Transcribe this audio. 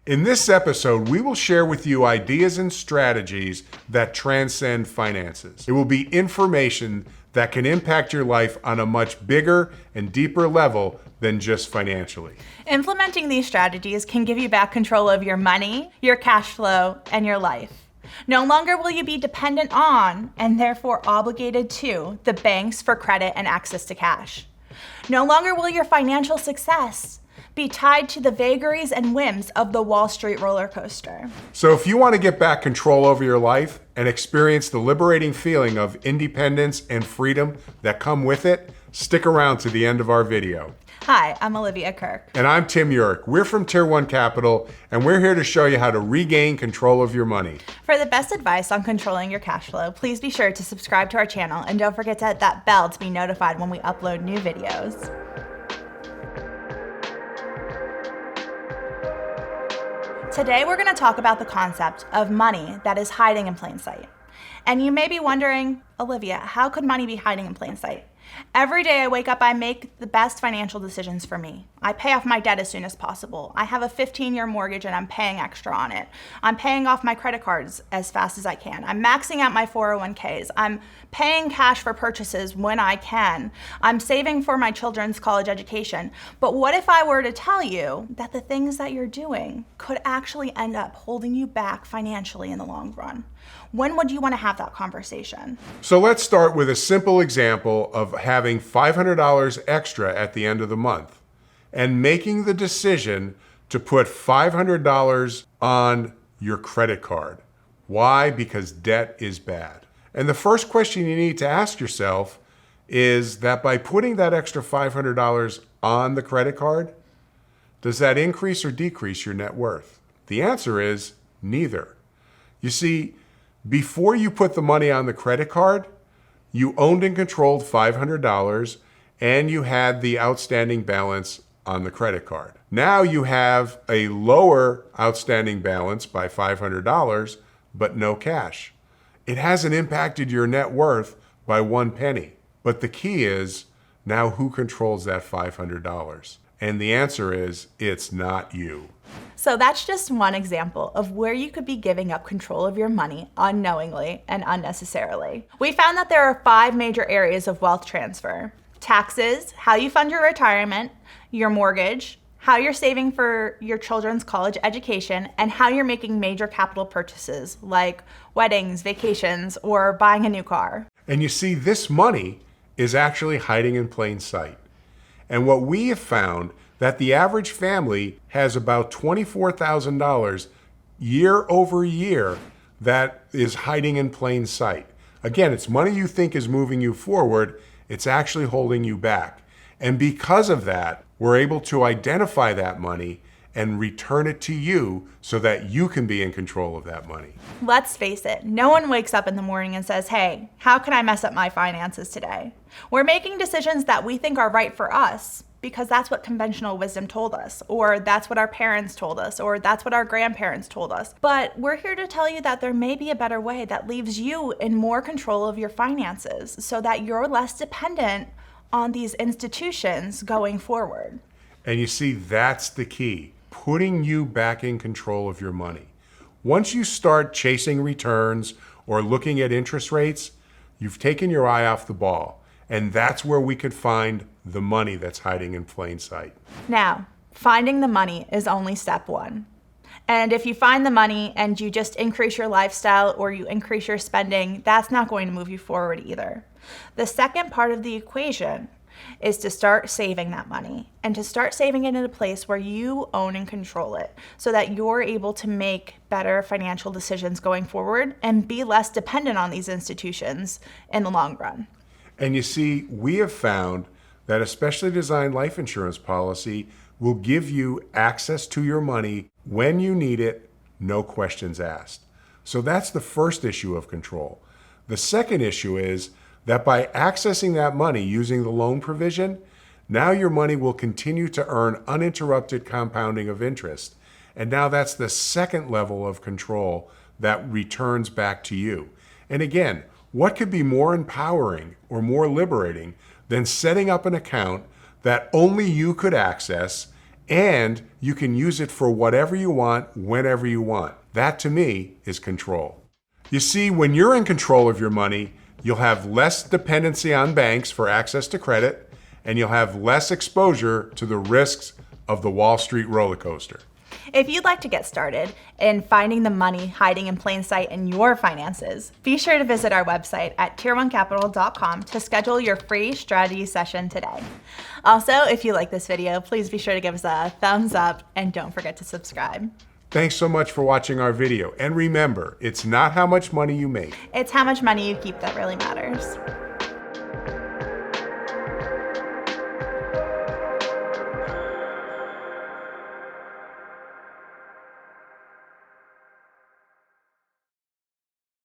In this episode, we will share with you ideas and strategies that transcend finances. It will be information that can impact your life on a much bigger and deeper level than just financially. Implementing these strategies can give you back control of your money, your cash flow, and your life. No longer will you be dependent on, and therefore obligated to, the banks for credit and access to cash. No longer will your financial success be tied to the vagaries and whims of the Wall Street roller coaster. So if you want to get back control over your life and experience the liberating feeling of independence and freedom that come with it, stick around to the end of our video. Hi, I'm Olivia Kirk. And I'm Tim Urick. We're from Tier 1 Capital, and we're here to show you how to regain control of your money. For the best advice on controlling your cash flow, please be sure to subscribe to our channel and don't forget to hit that bell to be notified when we upload new videos. Today, we're going to talk about the concept of money that is hiding in plain sight. And you may be wondering, Olivia, how could money be hiding in plain sight? Every day I wake up, I make the best financial decisions for me. I pay off my debt as soon as possible. I have a 15-year mortgage and I'm paying extra on it. I'm paying off my credit cards as fast as I can. I'm maxing out my 401ks. I'm paying cash for purchases when I can. I'm saving for my children's college education. But what if I were to tell you that the things that you're doing could actually end up holding you back financially in the long run? When would you want to have that conversation? So let's start with a simple example of having $500 extra at the end of the month and making the decision to put $500 on your credit card. Why? Because debt is bad. And the first question you need to ask yourself is that by putting that extra $500 on the credit card, does that increase or decrease your net worth? The answer is neither. You see, before you put the money on the credit card, you owned and controlled $500 and you had the outstanding balance on the credit card. Now you have a lower outstanding balance by $500, but no cash. It hasn't impacted your net worth by 1 penny. But the key is, now who controls that $500? And the answer is, it's not you. So that's just one example of where you could be giving up control of your money unknowingly and unnecessarily. We found that there are 5 major areas of wealth transfer: taxes, how you fund your retirement, your mortgage, how you're saving for your children's college education, and how you're making major capital purchases like weddings, vacations, or buying a new car. And you see, this money is actually hiding in plain sight. And what we have found that the average family has about $24,000 year over year that is hiding in plain sight. Again, it's money you think is moving you forward, it's actually holding you back. And because of that, we're able to identify that money and return it to you so that you can be in control of that money. Let's face it, no one wakes up in the morning and says, hey, how can I mess up my finances today? We're making decisions that we think are right for us because that's what conventional wisdom told us, or that's what our parents told us, or that's what our grandparents told us. But we're here to tell you that there may be a better way that leaves you in more control of your finances so that you're less dependent on these institutions going forward. And you see, that's the key, putting you back in control of your money. Once you start chasing returns or looking at interest rates, you've taken your eye off the ball. And that's where we could find the money that's hiding in plain sight. Now, finding the money is only step 1. And if you find the money and you just increase your lifestyle or you increase your spending, that's not going to move you forward either. The second part of the equation is to start saving that money and to start saving it in a place where you own and control it so that you're able to make better financial decisions going forward and be less dependent on these institutions in the long run. And you see, we have found that a specially designed life insurance policy will give you access to your money when you need it, no questions asked. So that's the first issue of control. The second issue is that by accessing that money using the loan provision, now your money will continue to earn uninterrupted compounding of interest. And now that's the second level of control that returns back to you. And again, what could be more empowering or more liberating than setting up an account that only you could access and you can use it for whatever you want, whenever you want. That to me is control. You see, when you're in control of your money, you'll have less dependency on banks for access to credit, and you'll have less exposure to the risks of the Wall Street roller coaster. If you'd like to get started in finding the money hiding in plain sight in your finances, be sure to visit our website at tier1capital.com to schedule your free strategy session today. Also, if you like this video, please be sure to give us a thumbs up and don't forget to subscribe. Thanks so much for watching our video. And remember, it's not how much money you make. It's how much money you keep that really matters.